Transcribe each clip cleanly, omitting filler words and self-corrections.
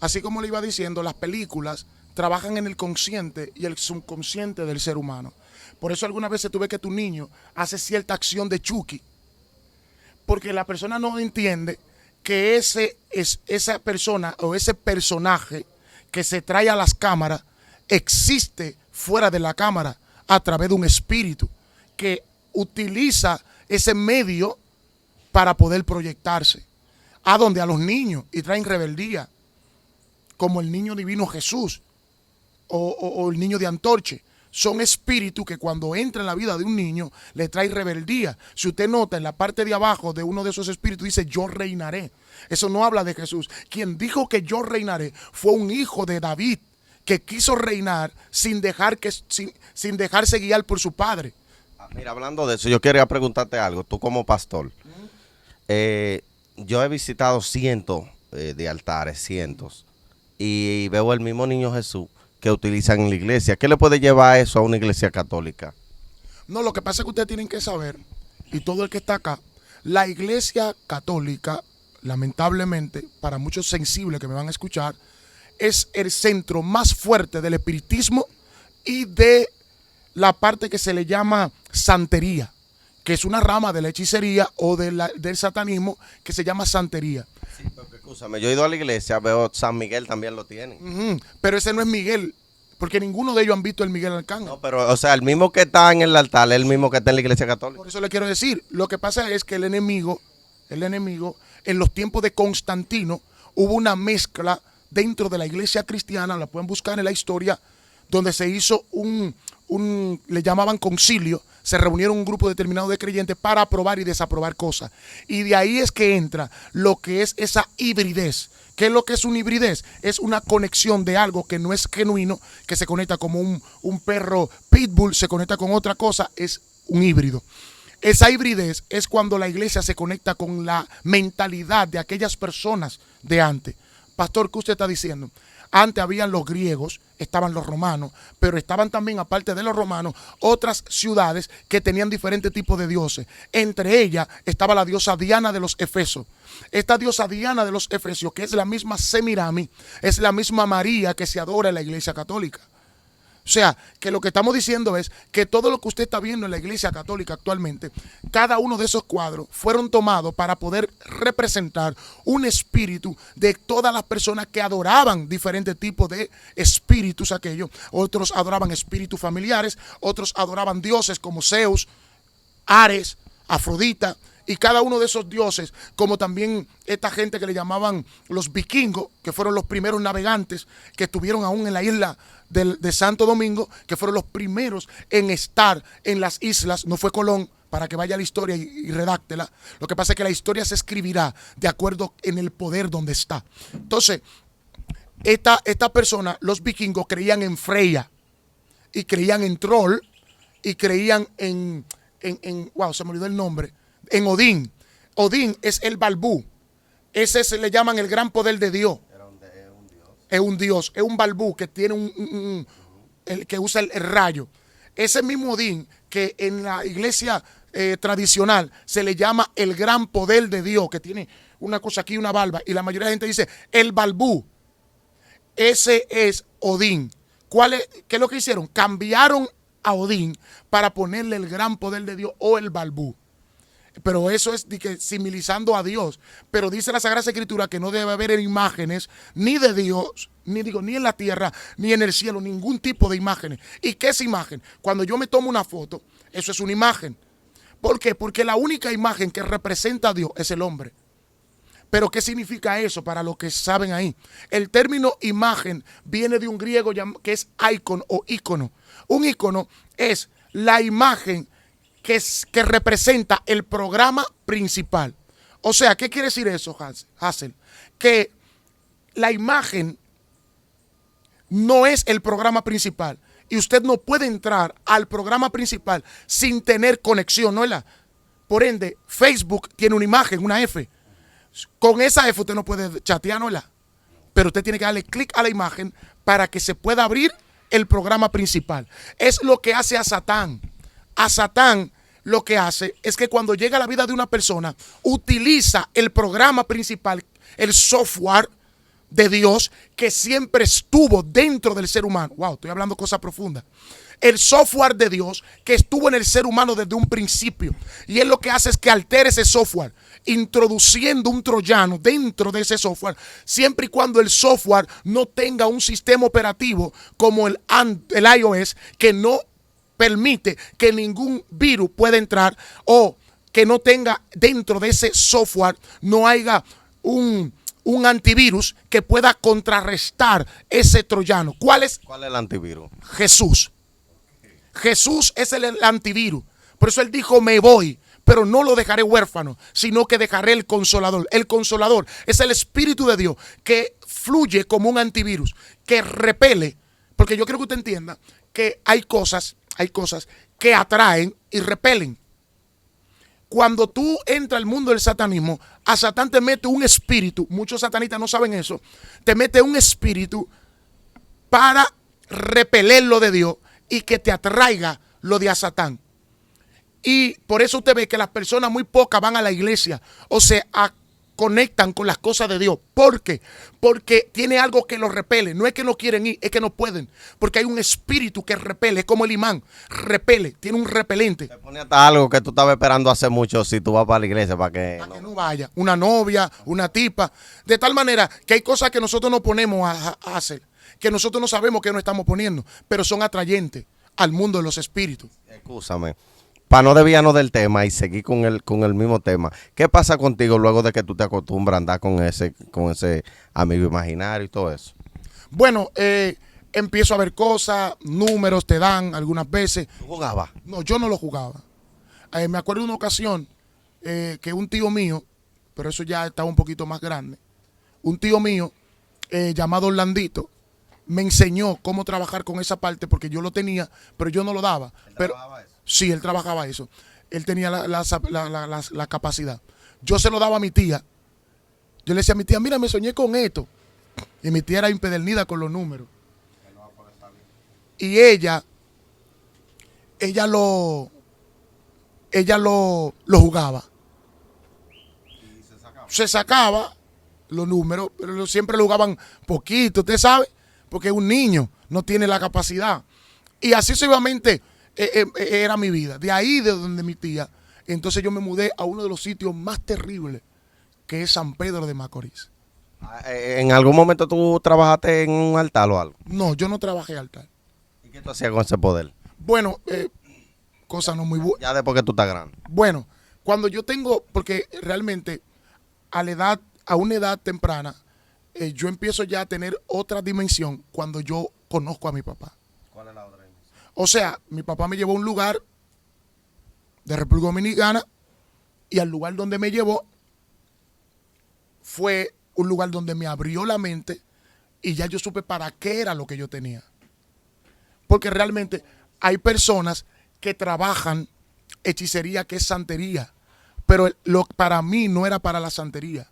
así como le iba diciendo, las películas trabajan en el consciente y el subconsciente del ser humano. Por eso algunas veces tú ves que tu niño hace cierta acción de Chucky, porque la persona no entiende que esa persona o ese personaje que se trae a las cámaras existe fuera de la cámara a través de un espíritu que utiliza ese medio para poder proyectarse. ¿A dónde? A los niños, y traen rebeldía, como el niño divino Jesús o el niño de Antorche. Son espíritus que cuando entra en la vida de un niño le trae rebeldía. Si usted nota en la parte de abajo de uno de esos espíritus dice yo reinaré. Eso no habla de Jesús. Quien dijo que yo reinaré fue un hijo de David que quiso reinar sin dejarse guiar por su padre. Mira, hablando de eso, yo quería preguntarte algo. Tú como pastor, yo he visitado cientos de altares, cientos, y veo el mismo niño Jesús que utilizan en la iglesia. ¿Qué le puede llevar eso a una iglesia católica? No, lo que pasa es que ustedes tienen que saber, y todo el que está acá, la iglesia católica, lamentablemente, para muchos sensibles que me van a escuchar, es el centro más fuerte del espiritismo y de la parte que se le llama santería, que es una rama de la hechicería o del satanismo que se llama santería. Sí, porque escúchame, yo he ido a la iglesia, veo San Miguel también lo tienen. Pero ese no es Miguel, porque ninguno de ellos han visto el Miguel Arcángel. No, pero, o sea, el mismo que está en el altar es el mismo que está en la iglesia católica. Por eso le quiero decir, lo que pasa es que el enemigo, en los tiempos de Constantino, hubo una mezcla dentro de la iglesia cristiana, la pueden buscar en la historia, donde se hizo le llamaban concilio, se reunieron un grupo determinado de creyentes para aprobar y desaprobar cosas. Y de ahí es que entra lo que es esa hibridez. ¿Qué es lo que es una hibridez? Es una conexión de algo que no es genuino, que se conecta como un perro pitbull, se conecta con otra cosa, es un híbrido. Esa hibridez es cuando la iglesia se conecta con la mentalidad de aquellas personas de antes. Pastor, ¿qué usted está diciendo? Antes habían los griegos, estaban los romanos, pero estaban también, aparte de los romanos, otras ciudades que tenían diferentes tipos de dioses. Entre ellas estaba la diosa Diana de los Efesos. Esta diosa Diana de los Efesios, que es la misma Semiramis, es la misma María que se adora en la iglesia católica. O sea, que lo que estamos diciendo es que todo lo que usted está viendo en la iglesia católica actualmente, cada uno de esos cuadros fueron tomados para poder representar un espíritu de todas las personas que adoraban diferentes tipos de espíritus aquellos. Otros adoraban espíritus familiares, otros adoraban dioses como Zeus, Ares, Afrodita, y cada uno de esos dioses, como también esta gente que le llamaban los vikingos, que fueron los primeros navegantes que estuvieron aún en la isla de Santo Domingo, que fueron los primeros en estar en las islas. No fue Colón, para que vaya a la historia y redáctela. Lo que pasa es que la historia se escribirá de acuerdo en el poder donde está. Entonces, esta persona, los vikingos, creían en Freya, y creían en Troll, y creían wow, se me olvidó el nombre, en Odín. Odín es el Balbú. Ese se le llaman el gran poder de Dios. Es un dios, es un Balbú que tiene el que usa el rayo. Ese mismo Odín que en la iglesia tradicional se le llama el gran poder de Dios, que tiene una cosa aquí, una barba, y la mayoría de la gente dice el Balbú. Ese es Odín. ¿Qué es lo que hicieron? Cambiaron a Odín para ponerle el gran poder de Dios o el Balbú. Pero eso es similizando a Dios. Pero dice la Sagrada Escritura que no debe haber imágenes ni de Dios, ni en la tierra, ni en el cielo, ningún tipo de imágenes. ¿Y qué es imagen? Cuando yo me tomo una foto, eso es una imagen. ¿Por qué? Porque la única imagen que representa a Dios es el hombre. Pero ¿qué significa eso para los que saben ahí? El término imagen viene de un griego que es icon o ícono. Un ícono es la imagen que representa el programa principal. O sea, ¿qué quiere decir eso, Hassel? Que la imagen no es el programa principal. Y usted no puede entrar al programa principal sin tener conexión, ¿no es la? Por ende, Facebook tiene una imagen, una F. Con esa F usted no puede chatear, ¿no es la? Pero usted tiene que darle clic a la imagen para que se pueda abrir el programa principal. Es lo que hace a Satán. A Satán lo que hace es que cuando llega a la vida de una persona, utiliza el programa principal, el software de Dios que siempre estuvo dentro del ser humano. Wow, estoy hablando cosas profundas. El software de Dios que estuvo en el ser humano desde un principio. Y él lo que hace es que altere ese software, introduciendo un troyano dentro de ese software, siempre y cuando el software no tenga un sistema operativo como el iOS, que no permite que ningún virus pueda entrar, o que no tenga dentro de ese software, no haya un antivirus que pueda contrarrestar ese troyano. ¿Cuál es el antivirus? Jesús. Jesús es el antivirus. Por eso él dijo, me voy, pero no lo dejaré huérfano, sino que dejaré el Consolador. El Consolador es el Espíritu de Dios que fluye como un antivirus, que repele. Porque yo quiero que usted entienda que hay cosas que atraen y repelen. Cuando tú entras al mundo del satanismo, a Satán te mete un espíritu. Muchos satanistas no saben eso. Te mete un espíritu para repeler lo de Dios y que te atraiga lo de a Satán. Y por eso usted ve que las personas muy pocas van a la iglesia o se conectan con las cosas de Dios. ¿Por qué? Porque tiene algo que los repele. No es que no quieren ir, es que no pueden. Porque hay un espíritu que repele, es como el imán. Repele, tiene un repelente. Te pone hasta algo que tú estabas esperando hace mucho si tú vas para la iglesia para que no vaya. Una novia, una tipa. De tal manera que hay cosas que nosotros nos ponemos a hacer, que nosotros no sabemos que nos estamos poniendo, pero son atrayentes al mundo de los espíritus. Escúchame, para no desviarnos del tema y seguir con el mismo tema, ¿qué pasa contigo luego de que tú te acostumbras a andar con ese amigo imaginario y todo eso? Bueno, empiezo a ver cosas, números te dan algunas veces. ¿Tú jugabas? No, yo no lo jugaba. Me acuerdo de una ocasión que un tío mío, pero eso ya estaba un poquito más grande, un tío mío llamado Orlandito, me enseñó cómo trabajar con esa parte porque yo lo tenía, pero yo no lo daba. Pero sí, él trabajaba eso. Él tenía la capacidad. Yo se lo daba a mi tía. Yo le decía a mi tía, mira, me soñé con esto. Y mi tía era impedernida con los números. Y ella lo jugaba. Se sacaba los números, pero siempre lo jugaban poquito, usted sabe, porque un niño no tiene la capacidad. Y así sucesivamente era mi vida. De ahí, de donde mi tía, entonces yo me mudé a uno de los sitios más terribles, que es San Pedro de Macorís. ¿En algún momento tú trabajaste en un altar o algo? No, yo no trabajé altar. ¿Y qué tú hacías con ese poder? Bueno, cosas no muy buenas. Ya después que tú estás grande. Bueno, cuando yo tengo, porque realmente a una edad temprana, yo empiezo ya a tener otra dimensión cuando yo conozco a mi papá. ¿Cuál es la otra dimensión? O sea, mi papá me llevó a un lugar de República Dominicana y al lugar donde me llevó fue un lugar donde me abrió la mente y ya yo supe para qué era lo que yo tenía. Porque realmente hay personas que trabajan hechicería, que es santería, pero para mí no era para la santería.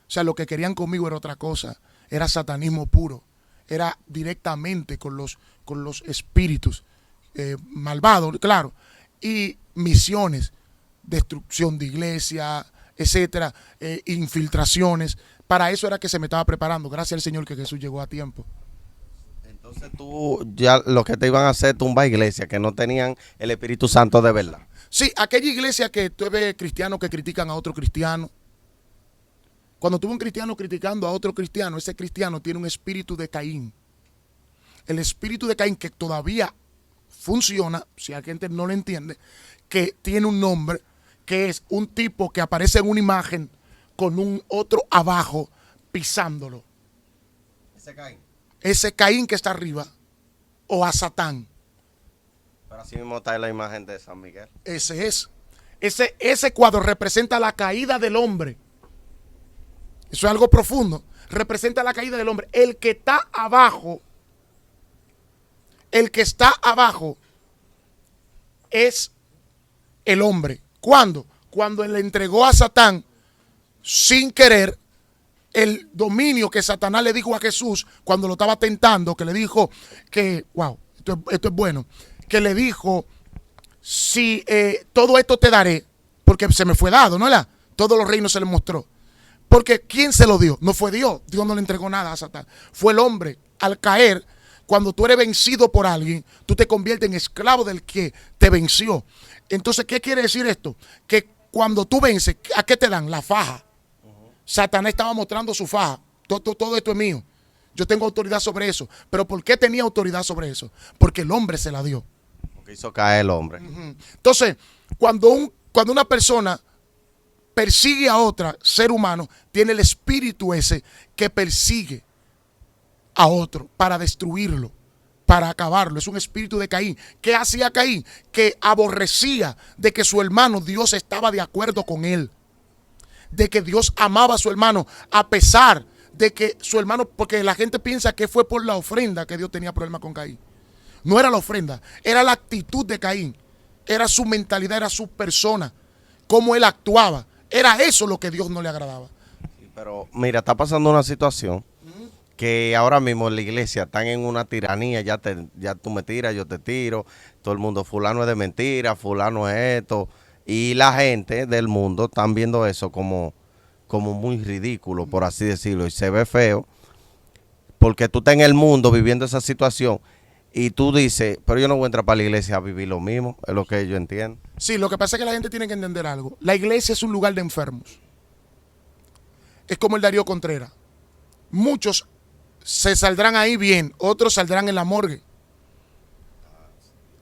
O sea, lo que querían conmigo era otra cosa, era satanismo puro, era directamente con los espíritus malvados, claro, y misiones, destrucción de iglesia, etcétera, infiltraciones. Para eso era que se me estaba preparando, gracias al Señor que Jesús llegó a tiempo. Entonces tú, ya lo que te iban a hacer, tumba iglesia, que no tenían el Espíritu Santo de verdad. Sí, aquella iglesia que tú ves cristianos que critican a otro cristiano. Cuando tuvo un cristiano criticando a otro cristiano, ese cristiano tiene un espíritu de Caín. El espíritu de Caín que todavía funciona, si la gente no lo entiende, que tiene un nombre, que es un tipo que aparece en una imagen con un otro abajo pisándolo. Ese Caín. Ese Caín que está arriba, o a Satán. Pero así mismo está en la imagen de San Miguel. Ese es. Ese cuadro representa la caída del hombre. Eso es algo profundo. Representa la caída del hombre. El que está abajo es el hombre. ¿Cuándo? Cuando él le entregó a Satán sin querer el dominio que Satanás le dijo a Jesús cuando lo estaba tentando, que le dijo que, wow, esto es bueno, que le dijo, si todo esto te daré, porque se me fue dado, ¿no? Todos los reinos se le mostró. Porque ¿quién se lo dio? No fue Dios. Dios no le entregó nada a Satán. Fue el hombre. Al caer, cuando tú eres vencido por alguien, tú te conviertes en esclavo del que te venció. Entonces, ¿qué quiere decir esto? Que cuando tú vences, ¿a qué te dan? La faja. Satanás estaba mostrando su faja. Todo esto es mío. Yo tengo autoridad sobre eso. ¿Pero por qué tenía autoridad sobre eso? Porque el hombre se la dio. Porque hizo caer el hombre. Entonces, cuando una persona persigue a otro ser humano, tiene el espíritu ese que persigue a otro para destruirlo, para acabarlo. Es un espíritu de Caín. ¿Qué hacía Caín? Que aborrecía de que su hermano, Dios estaba de acuerdo con él, de que Dios amaba a su hermano, a pesar de que su hermano, porque la gente piensa que fue por la ofrenda que Dios tenía problema con Caín. No era la ofrenda, era la actitud de Caín, era su mentalidad, era su persona, cómo él actuaba. Era eso lo que Dios no le agradaba. Pero mira, está pasando una situación que ahora mismo en la iglesia están en una tiranía. Ya tú me tiras, yo te tiro. Todo el mundo, fulano es de mentira, fulano es esto. Y la gente del mundo están viendo eso como muy ridículo, por así decirlo. Y se ve feo porque tú estás en el mundo viviendo esa situación. Y tú dices, pero yo no voy a entrar para la iglesia a vivir lo mismo. Es lo que yo entiendo. Sí, lo que pasa es que la gente tiene que entender algo. La iglesia es un lugar de enfermos. Es como el Darío Contreras. Muchos se saldrán ahí bien, otros saldrán en la morgue.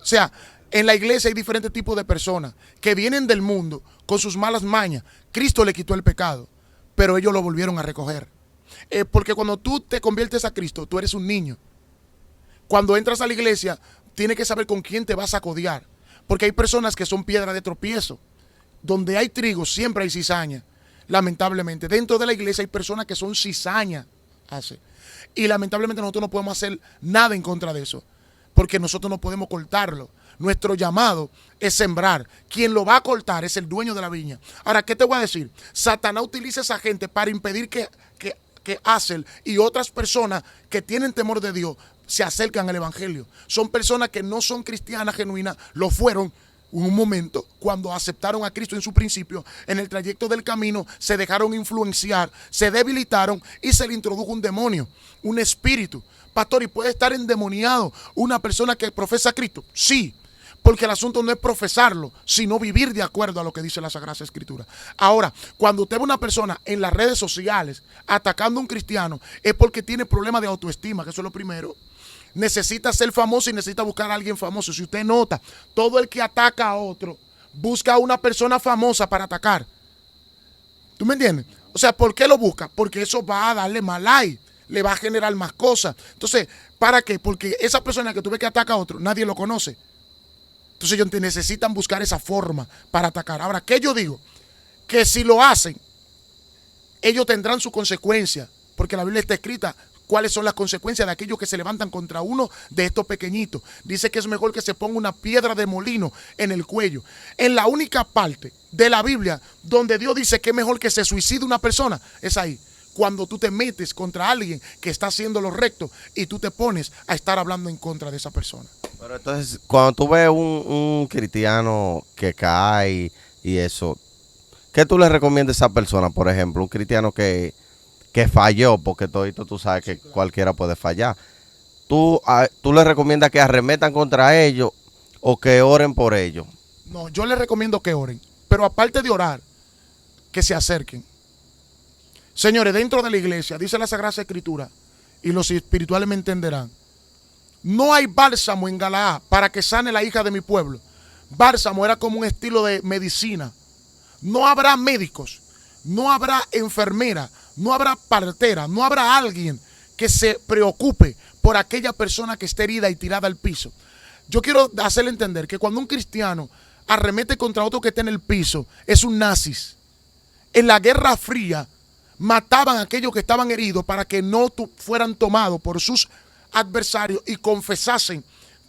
O sea, en la iglesia hay diferentes tipos de personas que vienen del mundo con sus malas mañas. Cristo le quitó el pecado, pero ellos lo volvieron a recoger. Porque cuando tú te conviertes a Cristo, tú eres un niño. Cuando entras a la iglesia, tienes que saber con quién te vas a codear. Porque hay personas que son piedra de tropiezo. Donde hay trigo, siempre hay cizaña. Lamentablemente, dentro de la iglesia hay personas que son cizaña. Y lamentablemente nosotros no podemos hacer nada en contra de eso. Porque nosotros no podemos cortarlo. Nuestro llamado es sembrar. Quien lo va a cortar es el dueño de la viña. Ahora, ¿qué te voy a decir? Satanás utiliza a esa gente para impedir que Hazel y otras personas que tienen temor de Dios se acercan al evangelio. Son personas que no son cristianas genuinas, lo fueron en un momento cuando aceptaron a Cristo en su principio. En el trayecto del camino se dejaron influenciar, se debilitaron y se le introdujo un demonio, un espíritu. Pastor, ¿y puede estar endemoniado una persona que profesa a Cristo? Sí, porque el asunto no es profesarlo, sino vivir de acuerdo a lo que dice la Sagrada Escritura. Ahora, cuando usted ve una persona en las redes sociales atacando a un cristiano, es porque tiene problemas de autoestima, que eso es lo primero. Necesita ser famoso y necesita buscar a alguien famoso. Si usted nota, todo el que ataca a otro busca a una persona famosa para atacar. ¿Tú me entiendes? O sea, ¿por qué lo busca? Porque eso va a darle más like, le va a generar más cosas. Entonces, ¿para qué? Porque esa persona que tú ves que ataca a otro, nadie lo conoce. Entonces ellos necesitan buscar esa forma para atacar. Ahora, ¿qué yo digo? Que si lo hacen, ellos tendrán su consecuencia, porque la Biblia está escrita cuáles son las consecuencias de aquellos que se levantan contra uno de estos pequeñitos. Dice que es mejor que se ponga una piedra de molino en el cuello. En la única parte de la Biblia donde Dios dice que es mejor que se suicide una persona, es ahí. Cuando tú te metes contra alguien que está haciendo lo recto y tú te pones a estar hablando en contra de esa persona. Pero entonces, cuando tú ves un cristiano que cae y eso, ¿qué tú le recomiendas a esa persona? Por ejemplo, un cristiano que falló, porque todito tú sabes que cualquiera puede fallar. ¿Tú le recomiendas que arremetan contra ellos o que oren por ellos? No, yo les recomiendo que oren. Pero aparte de orar, que se acerquen. Señores, dentro de la iglesia, dice la Sagrada Escritura, y los espirituales me entenderán, no hay bálsamo en Galaad para que sane la hija de mi pueblo. Bálsamo era como un estilo de medicina. No habrá médicos, no habrá enfermera, no habrá partera, no habrá alguien que se preocupe por aquella persona que esté herida y tirada al piso. Yo quiero hacerle entender que cuando un cristiano arremete contra otro que esté en el piso, es un nazis. En la Guerra Fría mataban a aquellos que estaban heridos para que no fueran tomados por sus adversarios y confesasen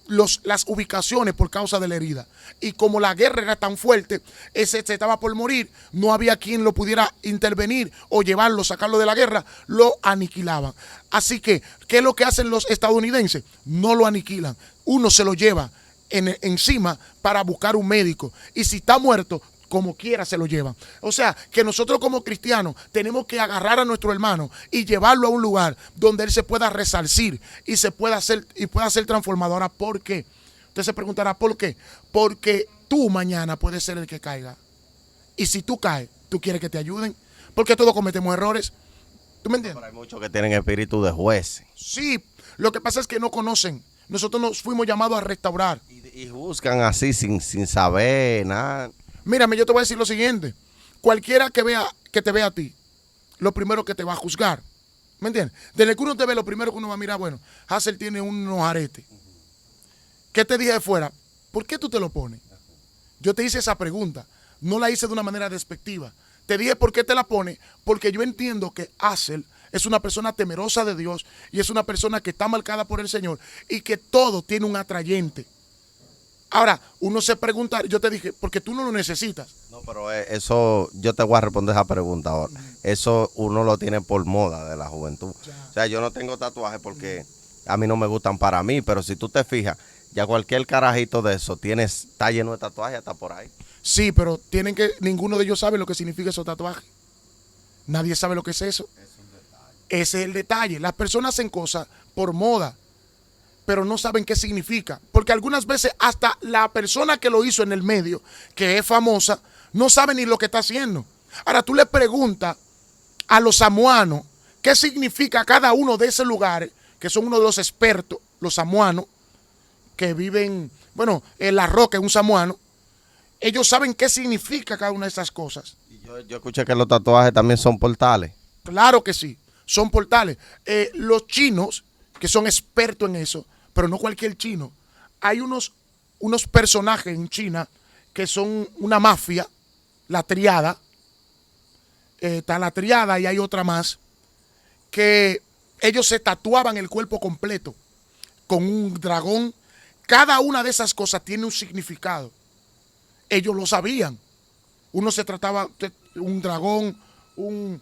las ubicaciones por causa de la herida. Y como la guerra era tan fuerte, ese se estaba por morir, no había quien lo pudiera intervenir o llevarlo, sacarlo de la guerra, lo aniquilaban. Así que, ¿qué es lo que hacen los estadounidenses? No lo aniquilan, uno se lo lleva encima para buscar un médico. Y si está muerto, como quiera se lo llevan. O sea, que nosotros como cristianos tenemos que agarrar a nuestro hermano y llevarlo a un lugar donde él se pueda resarcir y pueda ser transformado. Ahora, ¿por qué? Usted se preguntará, ¿por qué? Porque tú mañana puedes ser el que caiga. Y si tú caes, tú quieres que te ayuden. Porque todos cometemos errores. ¿Tú me entiendes? Pero hay muchos que tienen espíritu de jueces. Sí, lo que pasa es que no conocen. Nosotros nos fuimos llamados a restaurar. Y buscan así sin saber nada. Mírame, yo te voy a decir lo siguiente. Cualquiera que te vea a ti, lo primero que te va a juzgar. ¿Me entiendes? Desde que uno te ve, lo primero que uno va a mirar, bueno, Hazel tiene unos aretes. ¿Qué te dije de fuera? ¿Por qué tú te lo pones? Yo te hice esa pregunta. No la hice de una manera despectiva. Te dije por qué te la pones, porque yo entiendo que Hazel es una persona temerosa de Dios y es una persona que está marcada por el Señor y que todo tiene un atrayente. Ahora, uno se pregunta, yo te dije, porque tú no lo necesitas. No, pero eso, yo te voy a responder esa pregunta ahora. Eso uno lo tiene por moda de la juventud. Ya. O sea, yo no tengo tatuajes porque a mí no me gustan para mí, pero si tú te fijas, ya cualquier carajito de eso está lleno de tatuajes hasta por ahí. Sí, pero ninguno de ellos sabe lo que significa esos tatuajes. Nadie sabe lo que es eso. Ese es el detalle. Las personas hacen cosas por moda, pero no saben qué significa. Porque algunas veces hasta la persona que lo hizo en el medio, que es famosa, no sabe ni lo que está haciendo. Ahora tú le preguntas a los samoanos qué significa cada uno de esos lugares, que son uno de los expertos, los samoanos, que viven, bueno, en La Roca, es un samoano. Ellos saben qué significa cada una de esas cosas. Y yo escuché que los tatuajes también son portales. Claro que sí, son portales. Los chinos, que son expertos en eso, pero no cualquier chino. Hay unos personajes en China que son una mafia, la triada. Está la triada y hay otra más, que ellos se tatuaban el cuerpo completo con un dragón. Cada una de esas cosas tiene un significado. Ellos lo sabían. Uno se trataba de un dragón, un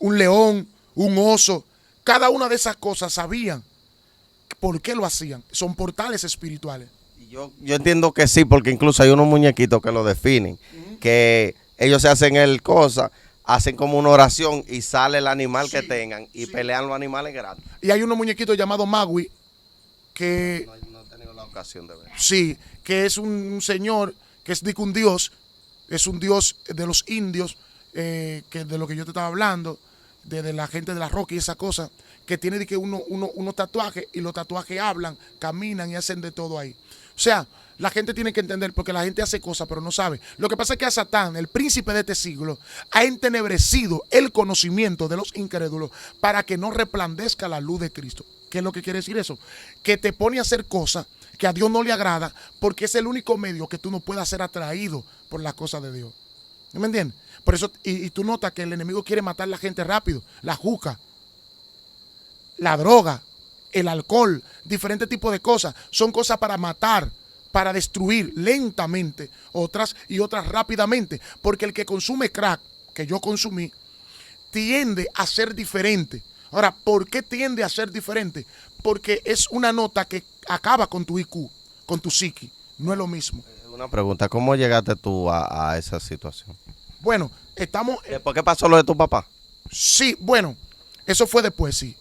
león, un oso. Cada una de esas cosas sabían por qué lo hacían. Son portales espirituales. Y yo entiendo que sí, porque incluso hay unos muñequitos que lo definen. Que ellos se hacen hacen como una oración y sale el animal que tengan y pelean los animales gratis. Y hay unos muñequitos llamados Magui que... No he tenido la ocasión de ver. Sí, que es un señor, que es un dios, es un dios de los indios, que de lo que yo te estaba hablando, de la gente de La Roca y esa cosa, que tiene de que unos tatuajes, y los tatuajes hablan, caminan y hacen de todo ahí. O sea, la gente tiene que entender, porque la gente hace cosas pero no sabe. Lo que pasa es que a Satán, el príncipe de este siglo, ha entenebrecido el conocimiento de los incrédulos para que no resplandezca la luz de Cristo. ¿Qué es lo que quiere decir eso? Que te pone a hacer cosas que a Dios no le agrada, porque es el único medio que tú no puedas ser atraído por las cosas de Dios. ¿Me entiendes? Por eso, y tú notas que el enemigo quiere matar a la gente rápido. La juca, la droga, el alcohol, diferentes tipos de cosas. Son cosas para matar, para destruir lentamente, otras rápidamente. Porque el que consume crack, que yo consumí, tiende a ser diferente. Ahora, ¿por qué tiende a ser diferente? Porque es una nota que acaba con tu IQ, con tu psiqui. No es lo mismo. Una pregunta, ¿cómo llegaste tú a esa situación? Bueno, estamos... ¿Por qué pasó lo de tu papá? Sí, bueno, eso fue después, sí.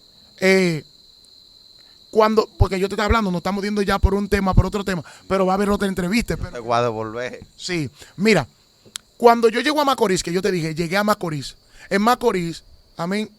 Porque yo te estaba hablando, nos estamos viendo ya por un tema, por otro tema, pero va a haber otra entrevista. Te voy a devolver. Sí, mira, cuando yo llego a Macorís, que yo te dije, llegué a Macorís. En Macorís, amén,